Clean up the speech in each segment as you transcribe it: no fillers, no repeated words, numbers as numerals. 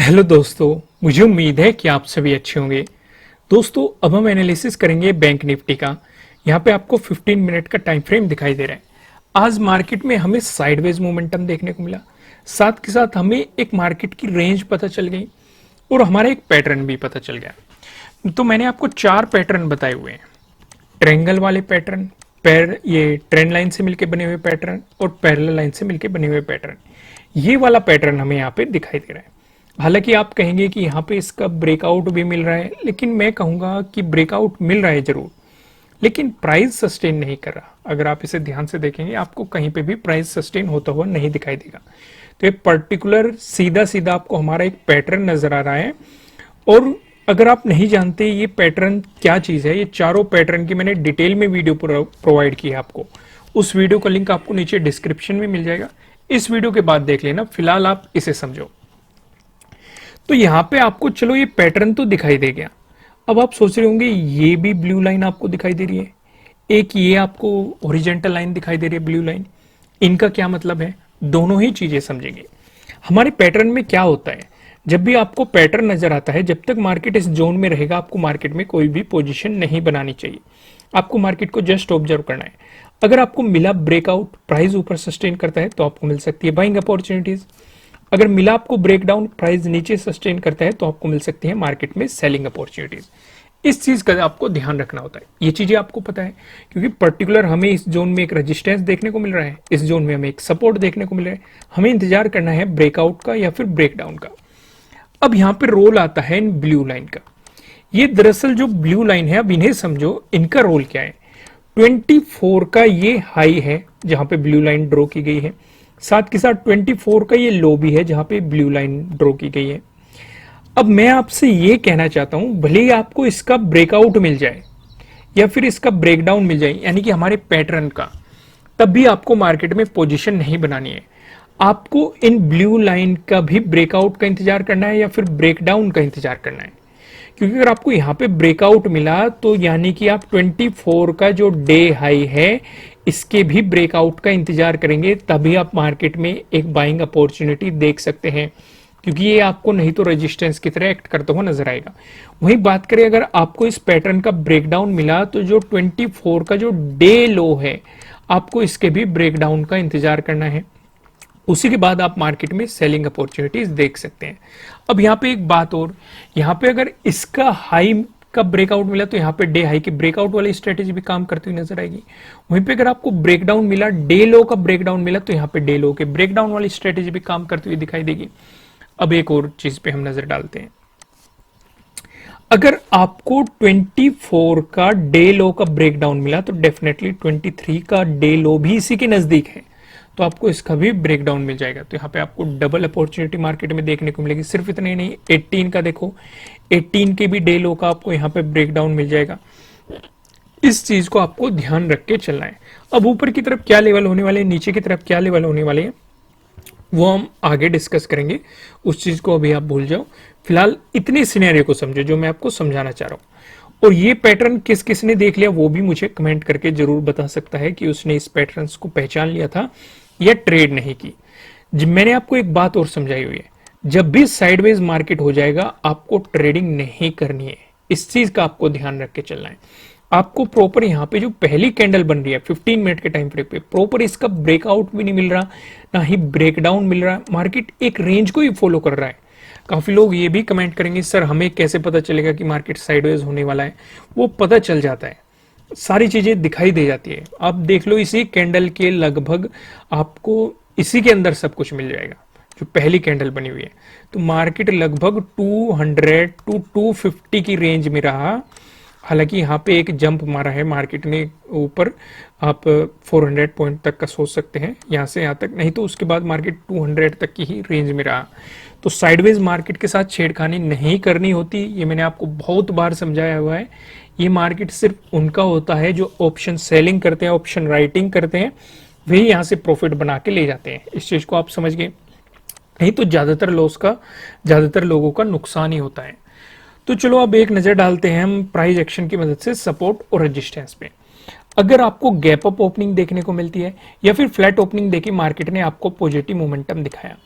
Hello दोस्तों, मुझे उम्मीद है कि आप सभी अच्छे होंगे। दोस्तों, अब हम एनालिसिस करेंगे बैंक निफ्टी का। यहाँ पे आपको 15 मिनट का टाइम फ्रेम दिखाई दे रहा है। आज मार्केट में हमें साइडवेज मोमेंटम देखने को मिला, साथ के साथ हमें एक मार्केट की रेंज पता चल गई और हमारा एक पैटर्न भी पता चल गया। तो मैंने आपको 4 पैटर्न बताए हुए हैं। ट्रायंगल वाले पैटर्न, ये ट्रेंड लाइन से मिलकर बने हुए पैटर्न और पैरेलल लाइन से मिलकर बने हुए पैटर्न। ये वाला पैटर्न हमें यहाँ पे दिखाई दे रहा है। हालांकि आप कहेंगे कि यहाँ पे इसका ब्रेकआउट भी मिल रहा है, लेकिन मैं कहूंगा कि ब्रेकआउट मिल रहा है जरूर, लेकिन प्राइस सस्टेन नहीं कर रहा। अगर आप इसे ध्यान से देखेंगे, आपको कहीं पे भी प्राइस सस्टेन होता हुआ नहीं दिखाई देगा। तो ये पर्टिकुलर सीधा सीधा आपको हमारा एक पैटर्न नजर आ रहा है। और अगर आप नहीं जानते ये पैटर्न क्या चीज है, ये चारों पैटर्न की मैंने डिटेल में वीडियो प्रोवाइड की है आपको। उस वीडियो का लिंक आपको नीचे डिस्क्रिप्शन में मिल जाएगा। इस वीडियो के बाद देख लेना, फिलहाल आप इसे समझो। तो यहां पे आपको चलो ये पैटर्न तो दिखाई दे गया। अब आप सोच रहे होंगे ये भी ब्लू लाइन आपको दिखाई दे रही है, एक ये आपको हॉरिजॉन्टल लाइन दिखाई दे रही है ब्लू लाइन। इनका क्या मतलब है, दोनों ही चीजें समझेंगे। हमारे पैटर्न में क्या होता है, जब भी आपको पैटर्न नजर आता है, जब तक मार्केट इस जोन में रहेगा, आपको मार्केट में कोई भी पोजीशन नहीं बनानी चाहिए। आपको मार्केट को जस्ट ऑब्जर्व करना है। अगर आपको मिला ब्रेकआउट, प्राइस ऊपर सस्टेन करता है, तो आपको मिल सकती है बाइंग अपॉर्चुनिटीज। अगर मिला आपको ब्रेकडाउन, प्राइस नीचे सस्टेन करता है, तो आपको मिल सकती है मार्केट में सेलिंग अपॉर्चुनिटीज। इस चीज का आपको ध्यान रखना होता है। ये चीजें आपको पता है, क्योंकि पर्टिकुलर हमें इस जोन में एक रेजिस्टेंस देखने को मिल रहा है, इस जोन में हमें एक सपोर्ट देखने को मिल रहा है। हमें इंतजार करना है ब्रेकआउट का या फिर ब्रेकडाउन का। अब यहाँ पे रोल आता है इन ब्लू लाइन का। ये दरअसल जो ब्लू लाइन है, अब इन्हें समझो, इनका रोल क्या है। 24 का ये हाई है जहां पे ब्लू लाइन ड्रॉ की गई है, साथ के साथ 24 का ये लो भी है जहां पे ब्लू लाइन ड्रॉ की गई है। अब मैं आपसे ये कहना चाहता हूं, भले ही आपको इसका ब्रेकआउट मिल जाए या फिर इसका ब्रेकडाउन मिल जाए, यानी कि हमारे पैटर्न का, तब भी आपको मार्केट में पोजीशन नहीं बनानी है। आपको इन ब्लू लाइन का भी ब्रेकआउट का इंतजार करना है या फिर ब्रेकडाउन का इंतजार करना है। क्योंकि अगर आपको यहां पे ब्रेकआउट मिला, तो यानी कि आप 24 का जो डे हाई है, इसके भी ब्रेकआउट का इंतजार करेंगे, तभी आप मार्केट में एक बाइंग अपॉर्चुनिटी देख सकते हैं। क्योंकि ये आपको नहीं तो रेजिस्टेंस की तरह एक्ट करता हुआ नजर आएगा। वहीं बात करें, अगर आपको इस पैटर्न का ब्रेकडाउन मिला, तो जो 24 का जो डे लो है, आपको इसके भी ब्रेकडाउन का इंतजार करना है। उसी के बाद आप मार्केट में सेलिंग अपॉर्चुनिटीज देख सकते हैं। अब यहाँ पे एक बात और, यहाँ पे अगर इसका हाई का ब्रेकआउट मिला, तो यहाँ पे डे हाई की ब्रेकआउट वाली स्ट्रेटेजी भी काम करती हुई नजर आएगी। वहीं पे अगर आपको ब्रेकडाउन मिला, डे लो का ब्रेकडाउन मिला, तो यहाँ पे डे लो के ब्रेकडाउन वाली स्ट्रेटेजी भी काम करती हुई दिखाई देगी। अब एक और चीज पे हम नजर डालते हैं। अगर आपको 24 का डे लो का ब्रेकडाउन मिला, तो डेफिनेटली 23 का डे लो भी इसी के नजदीक है, तो आपको इसका भी ब्रेकडाउन मिल जाएगा। तो यहाँ पे आपको डबल अपॉर्चुनिटी मार्केट में देखने को मिलेगी। सिर्फ इतना ही नहीं, 18 का देखो, 18 के भी डे लो का आपको यहाँ पे ब्रेकडाउन मिल जाएगा। इस चीज को आपको ध्यान रख के चलना है। अब ऊपर की तरफ क्या लेवल होने वाले हैं, नीचे की तरफ क्या लेवल होने वाले हैं, वो हम आगे डिस्कस करेंगे। उस चीज को अभी आप भूल जाओ। फिलहाल इतने सिनेरियो को समझो जो मैं आपको समझाना चाह रहा हूं। और ये पैटर्न किस किस ने देख लिया, वो भी मुझे कमेंट करके जरूर बता सकता है कि उसने इस पैटर्न को पहचान लिया था या ट्रेड नहीं की। मैंने आपको एक बात और समझाई हुई है, जब भी साइडवेज मार्केट हो जाएगा, आपको ट्रेडिंग नहीं करनी है। इस चीज का आपको ध्यान रख के चलना है। आपको प्रॉपर यहाँ पे जो पहली कैंडल बन रही है 15 मिनट के टाइम फ्रेम पे, प्रॉपर इसका ब्रेकआउट भी नहीं मिल रहा, ना ही ब्रेकडाउन मिल रहा। मार्केट एक रेंज को ही फॉलो कर रहा है। काफी लोग ये भी कमेंट करेंगे, सर हमें कैसे पता चलेगा कि मार्केट साइडवेज होने वाला है। वो पता चल जाता है, सारी चीजें दिखाई दे जाती है। आप देख लो, इसी कैंडल के लगभग आपको इसी के अंदर सब कुछ मिल जाएगा, जो पहली कैंडल बनी हुई है। तो मार्केट लगभग 200 टू 250 की रेंज में रहा। हालांकि यहाँ पे एक जंप मारा है मार्केट ने ऊपर, आप 400 पॉइंट तक का सोच सकते हैं, यहाँ से यहाँ तक नहीं, तो उसके बाद मार्केट 200 तक की ही रेंज में रहा। तो साइडवेज मार्केट के साथ छेड़खानी नहीं करनी होती, ये मैंने आपको बहुत बार समझाया हुआ है। ये मार्केट सिर्फ उनका होता है जो ऑप्शन सेलिंग करते हैं, ऑप्शन राइटिंग करते हैं, वही यहाँ से प्रॉफिट बना के ले जाते हैं। इस चीज को आप समझ गए, नहीं तो ज्यादातर लोगों का नुकसान ही होता है। तो चलो अब एक नजर डालते हैं हम प्राइस एक्शन की मदद से सपोर्ट और रेजिस्टेंस पे। अगर आपको गैप अप ओपनिंग देखने को मिलती है या फिर फ्लैट ओपनिंग देखी, मार्केट ने आपको पॉजिटिव मोमेंटम दिखाया,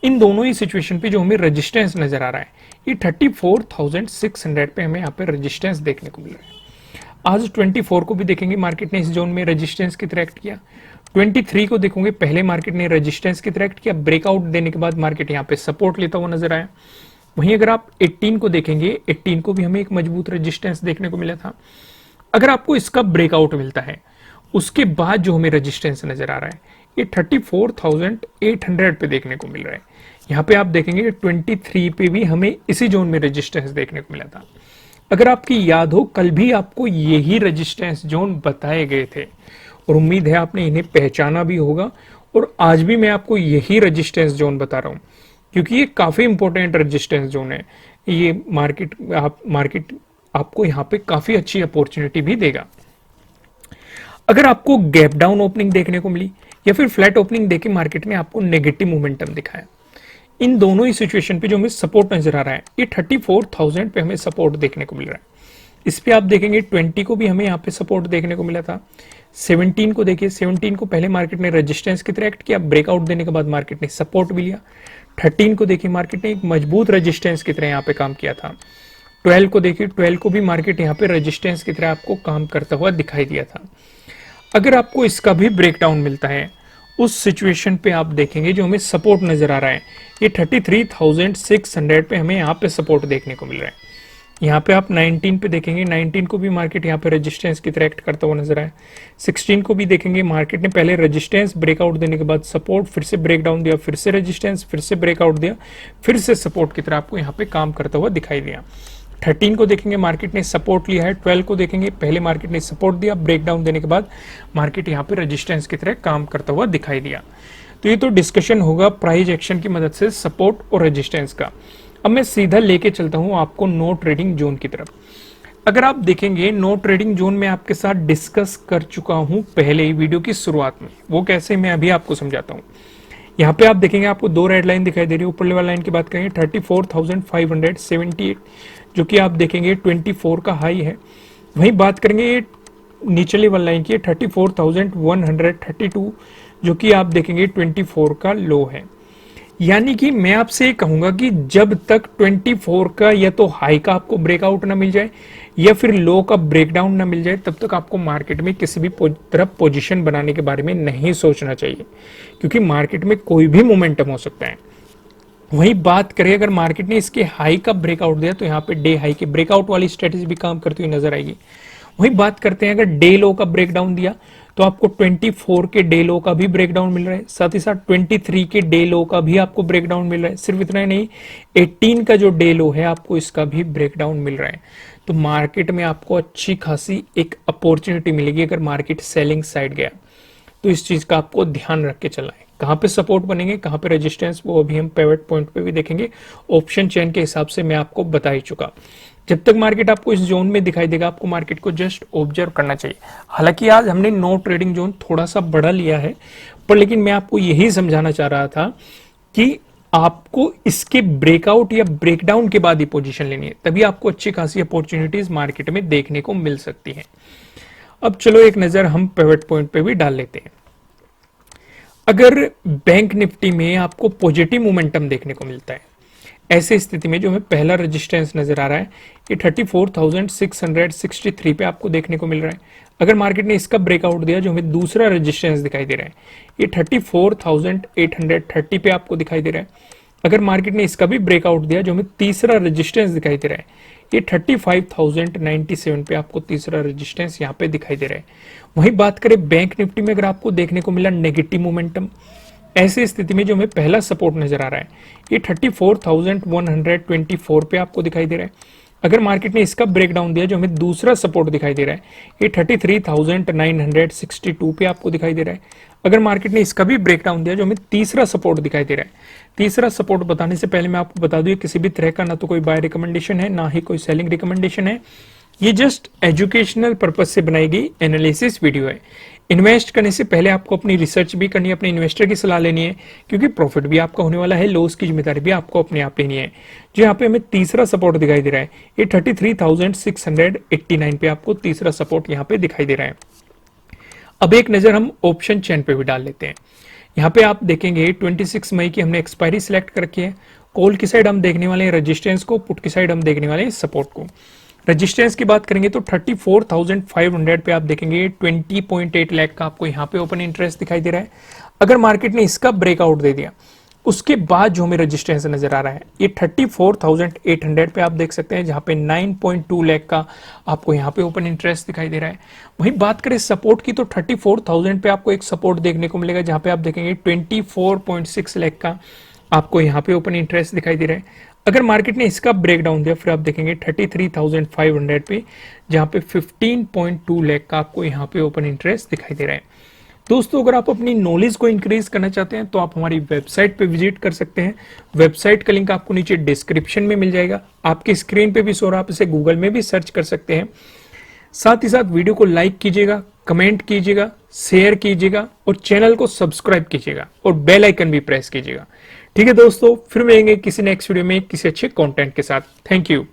इन दोनों ही सिचुएशन पे जो हमें रेजिस्टेंस नजर आ रहा है, ये 34,600 पे हमें यहाँ पे रेजिस्टेंस देखने को मिल रहा है। आज 24 को भी देखेंगे, मार्केट ने इस जोन में रेजिस्टेंस की तरह एक्ट किया। 23 को देखोगे, पहले मार्केट ने रेजिस्टेंस की तरह एक्ट किया, ब्रेकआउट देने के बाद मार्केट यहाँ पे सपोर्ट लेता हुआ नजर आया। वहीं अगर आप 18 को देखेंगे, 18 को भी हमें एक मजबूत रेजिस्टेंस देखने को मिला था। अगर आपको इसका ब्रेकआउट मिलता है, उसके बाद जो हमें रेजिस्टेंस नजर आ रहा है, ये 34,800 पे देखने को मिल रहा है। यहाँ पे आप देखेंगे 23 पे भी हमें इसी जोन में रेजिस्टेंस देखने को मिला था। अगर आपकी याद हो, कल भी आपको यही रेजिस्टेंस जोन बताए गए थे और उम्मीद है आपने इन्हें पहचाना भी होगा। और आज भी मैं आपको यही रेजिस्टेंस जोन बता रहा हूं, क्योंकि ये काफी इंपॉर्टेंट रेजिस्टेंस जोन है। ये मार्केट आपको यहाँ पे काफी अच्छी अपॉर्चुनिटी भी देगा। अगर आपको गैप डाउन ओपनिंग देखने को मिली या फिर फ्लैट ओपनिंग देके मार्केट ने आपको नेगेटिव मोमेंटम दिखाया, इन दोनों ही सिचुएशन पे जो हमें सपोर्ट नजर आ रहा है, ये 34,000 पे हमें सपोर्ट देखने को मिल रहा है। इस पे आप देखेंगे 20 को भी हमें यहाँ पे सपोर्ट देखने को मिला था। 17 को देखिए, 17 को पहले मार्केट ने रेजिस्टेंस की तरह एक्ट किया, ब्रेकआउट देने के बाद मार्केट ने सपोर्ट भी लिया। 13 को देखिए, मार्केट ने एक मजबूत रेजिस्टेंस की तरह यहाँ पे काम किया था। 12 को देखिए, 12 को भी मार्केट यहाँ पे रेजिस्टेंस की तरह आपको काम करता हुआ दिखाई दिया था। अगर आपको इसका भी ब्रेकडाउन मिलता है, उस सिचुएशन पे आप देखेंगे जो हमें सपोर्ट नजर आ रहा है, ये 33,600 पे हमें यहाँ पे सपोर्ट देखने को मिल रहा है। यहाँ पे आप 19 पे देखेंगे, 19 को भी मार्केट यहाँ पे रेजिस्टेंस की तरह एक्ट करता हुआ नजर आया। 16 को भी देखेंगे, मार्केट ने पहले रेजिस्टेंस ब्रेकआउट देने के बाद सपोर्ट, फिर से ब्रेकडाउन दिया, फिर से रेजिस्टेंस, फिर से ब्रेकआउट दिया, फिर से सपोर्ट की तरह आपको यहाँ पे काम करता हुआ दिखाई दिया। 13 को देखेंगे, मार्केट ने सपोर्ट लिया है। 12 को देखेंगे, पहले मार्केट ने सपोर्ट दिया, ब्रेकडाउन देने के बाद मार्केट यहाँ पे रेजिस्टेंस की तरह काम करता हुआ दिखाई दिया। तो ये तो डिस्कशन होगा प्राइस एक्शन की मदद से सपोर्ट और रेजिस्टेंस का। अब मैं सीधा लेके चलता हूं आपको नो ट्रेडिंग जोन की तरफ। अगर आप देखेंगे, नो ट्रेडिंग जोन में आपके साथ डिस्कस कर चुका हूं पहले ही वीडियो की शुरुआत में, वो कैसे मैं अभी आपको समझाता हूं। यहाँ पे आप देखेंगे, आपको दो रेड लाइन दिखाई दे रही है। ऊपर वाली लाइन की बात करेंगे 34,578, जो कि आप देखेंगे 24 का हाई है। वहीं बात करेंगे निचले वाली लाइन की 34,132, जो कि आप देखेंगे 24 का लो है। यानी कि मैं आपसे कहूंगा कि जब तक 24 का या तो हाई का आपको ब्रेकआउट ना मिल जाए या फिर लो का ब्रेकडाउन ना मिल जाए, तब तक आपको मार्केट में किसी भी तरफ पोजीशन बनाने के बारे में नहीं सोचना चाहिए, क्योंकि मार्केट में कोई भी मोमेंटम हो सकता है। वहीं बात करें, अगर मार्केट ने इसके हाई का ब्रेकआउट दिया तो यहाँ पे डे हाई के ब्रेकआउट वाली स्ट्रेटेजी भी काम करती हुई नजर आएगी। वहीं बात करते हैं, अगर डे लो का ब्रेकडाउन दिया तो आपको 24 के डे लो का भी ब्रेकडाउन मिल रहा है, साथ ही साथ 23 के डे लो का भी आपको ब्रेकडाउन मिल रहा है। सिर्फ इतना ही नहीं, 18 का जो डे लो है आपको इसका भी ब्रेकडाउन मिल रहा है। तो मार्केट में आपको अच्छी खासी एक अपॉर्चुनिटी मिलेगी। अगर मार्केट सेलिंग साइड गया तो इस चीज का आपको ध्यान रख के चलना है। कहां पे सपोर्ट बनेंगे, कहां पे रेजिस्टेंस, वो अभी हम पिवट पॉइंट पे भी देखेंगे। ऑप्शन चेन के हिसाब से मैं आपको बता ही चुका। जब तक मार्केट आपको इस जोन में दिखाई देगा, आपको मार्केट को जस्ट ऑब्जर्व करना चाहिए। हालांकि आज हमने नो ट्रेडिंग जोन थोड़ा सा बड़ा लिया है, पर लेकिन मैं आपको यही समझाना चाह रहा था कि आपको इसके ब्रेकआउट या ब्रेकडाउन के बाद ही पोजीशन लेनी है, तभी आपको अच्छी खासी अपॉर्चुनिटीज मार्केट में देखने को मिल सकती है। अब चलो एक नजर हम पिवट पॉइंट पे भी डाल लेते हैं। अगर बैंक निफ्टी में आपको पॉजिटिव मोमेंटम देखने को मिलता है, ऐसे स्थिति में जो हमें पहला रेजिस्टेंस नजर आ रहा है, ये 34,663 पे आपको देखने को मिल रहा है। अगर मार्केट ने इसका ब्रेकआउट दिया, जो हमें दूसरा रेजिस्टेंस दिखाई दे रहा है, ये 34,830 पे आपको दिखाई दे रहा है। अगर मार्केट ने इसका भी ब्रेकआउट दिया, जो हमें तीसरा रेजिस्टेंस दिखाई दे रहा है, ये 35,097 पे आपको तीसरा रेजिस्टेंस यहाँ पे दिखाई दे रहा है। वहीं बात करें बैंक निफ्टी में, अगर आपको देखने को मिला नेगेटिव मोमेंटम, ऐसी स्थिति में जो हमें पहला सपोर्ट नजर आ रहा है, ये 34,124 पे आपको दिखाई दे रहा है। अगर मार्केट ने इसका ब्रेकडाउन दिया, जो हमें दूसरा सपोर्ट दिखाई दे रहा है, ये 33,962 पे आपको दिखाई दे रहा है। अगर मार्केट ने इसका भी ब्रेकडाउन दिया, जो हमें तीसरा सपोर्ट दिखाई दे रहा है, तीसरा सपोर्ट बताने से पहले मैं आपको बता दूं, किसी भी तरह का ना तो कोई बाय रिकमेंडेशन है, ना ही कोई सेलिंग रिकमेंडेशन है। ये जस्ट एजुकेशनल पर्पज से बनाई गई एनालिसिस वीडियो है। इन्वेस्ट करने से पहले आपको अपनी रिसर्च भी करनी है, अपने इन्वेस्टर की सलाह लेनी है, क्योंकि प्रॉफिट भी आपका होने वाला है, लॉस की जिम्मेदारी भी आपको अपने आप लेनी है। जो यहाँ पे हमें तीसरा सपोर्ट दिखाई दे रहा है, ये 33,689 पे आपको तीसरा सपोर्ट यहाँ पे दिखाई दे रहा है। अब एक नजर हम ऑप्शन चेन पे भी डाल लेते हैं। यहाँ पे आप देखेंगे 26 मई की हमने एक्सपायरी सिलेक्ट कर रखी है। कॉल की साइड हम देखने वाले हैं रेजिस्टेंस को, पुट की साइड हम देखने वाले हैं सपोर्ट को। रेजिस्टेंस की बात करेंगे तो 34,500 पे आप देखेंगे 20.8 लाख का आपको यहाँ पे ओपन इंटरेस्ट दिखाई दे रहा है। अगर मार्केट ने इसका ब्रेकआउट दे दिया उसके बाद जो हमें रेजिस्टेंस नजर आ रहा है ये 34,800 पे आप देख सकते हैं, जहां पे 9.2 लाख का आपको यहाँ पे ओपन इंटरेस्ट दिखाई दे रहा है। वहीं बात करें सपोर्ट की तो 34,000 पे आपको एक सपोर्ट देखने को मिलेगा, जहां पे आप देखेंगे 24.6 लाख का आपको यहाँ पे ओपन इंटरेस्ट दिखाई दे रहा है। अगर मार्केट ने इसका ब्रेकडाउन दिया फिर आप देखेंगे 33,500 पे, जहां पे 15.2 लाख का आपको यहाँ पे ओपन इंटरेस्ट दिखाई दे रहा है। दोस्तों अगर आप अपनी नॉलेज को इंक्रीज करना चाहते हैं तो आप हमारी वेबसाइट पे विजिट कर सकते हैं। वेबसाइट का लिंक आपको नीचे डिस्क्रिप्शन में मिल जाएगा, आपकी स्क्रीन पे भी शो रहा, आप इसे गूगल में भी सर्च कर सकते हैं। साथ ही साथ वीडियो को लाइक कीजिएगा, कमेंट कीजिएगा, शेयर कीजिएगा और चैनल को सब्सक्राइब कीजिएगा और बेल आइकन भी प्रेस कीजिएगा। ठीक है दोस्तों, फिर मिलेंगे किसी नेक्स्ट वीडियो में किसी अच्छे कंटेंट के साथ। Thank you.